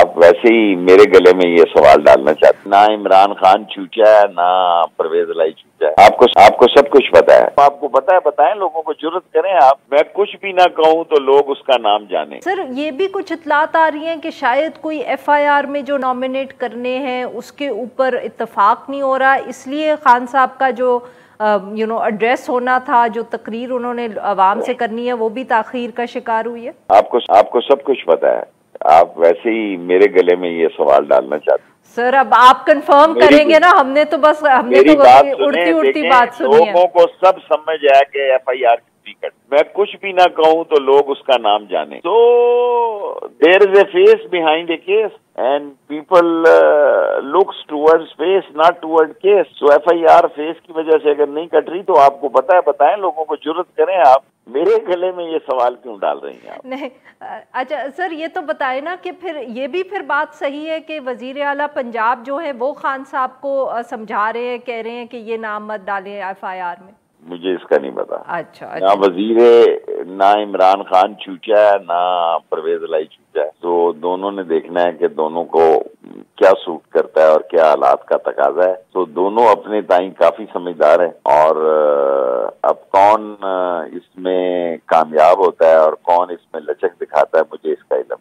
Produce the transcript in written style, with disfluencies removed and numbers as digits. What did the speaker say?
آپ ویسے ہی میرے گلے میں یہ سوال ڈالنا چاہتے ہیں. نہ عمران خان چوچا ہے نہ پرویز الہی چوچا ہے. آپ کو سب کچھ پتا ہے. آپ کو پتا ہے, بتائیں لوگوں کو, جرت کریں آپ. میں کچھ بھی نہ کہوں تو لوگ اس کا نام جانیں. سر یہ بھی کچھ اطلاعات آ رہی ہیں کہ شاید کوئی ایف آئی آر میں جو نامنیٹ کرنے ہیں اس کے اوپر اتفاق نہیں ہو رہا, اس لیے خان صاحب کا جو ایڈریس ہونا تھا, جو تقریر انہوں نے عوام سے کرنی ہے, وہ بھی تاخیر کا شکار ہوئی ہے. آپ کو سب کچھ پتا ہے. آپ ویسے ہی میرے گلے میں یہ سوال ڈالنا چاہتے ہیں. سر اب آپ کنفرم کریں گے نا, ہم نے تو میری بات سنیں, اڑتی بات سنی ہے. لوگوں کو سب سمجھ آیا کہ ایف آئی آر کتنی کٹ. میں کچھ بھی نہ کہوں تو لوگ اس کا نام جانیں. تو there is a face behind a case and people looks towards face not toward case. So F I R face کی وجہ سے اگر نہیں کٹ رہی تو آپ کو پتا ہے, بتائیں لوگوں کو, جرت کریں آپ. میرے گلے میں یہ سوال کیوں ڈال رہی ہیں آپ؟ نہیں اچھا سر, یہ تو بتائیں نا کہ پھر یہ بھی پھر بات صحیح ہے کہ وزیر اعلیٰ پنجاب جو ہے وہ خان صاحب کو سمجھا رہے ہیں, کہہ رہے ہیں کہ یہ نام مت ڈالیں ایف آئی آر میں. مجھے اس کا نہیں پتا. اچھا نہ وزیر, نہ عمران خان چوچا ہے نہ پرویز الہی چوچا ہے. تو دونوں نے دیکھنا ہے کہ دونوں کو کیا سوٹ کرتا ہے اور کیا حالات کا تقاضا ہے. تو دونوں اپنے تئیں کافی سمجھدار ہیں, اور اب کون اس میں کامیاب ہوتا ہے اور کون اس میں لچک دکھاتا ہے, مجھے اس کا علم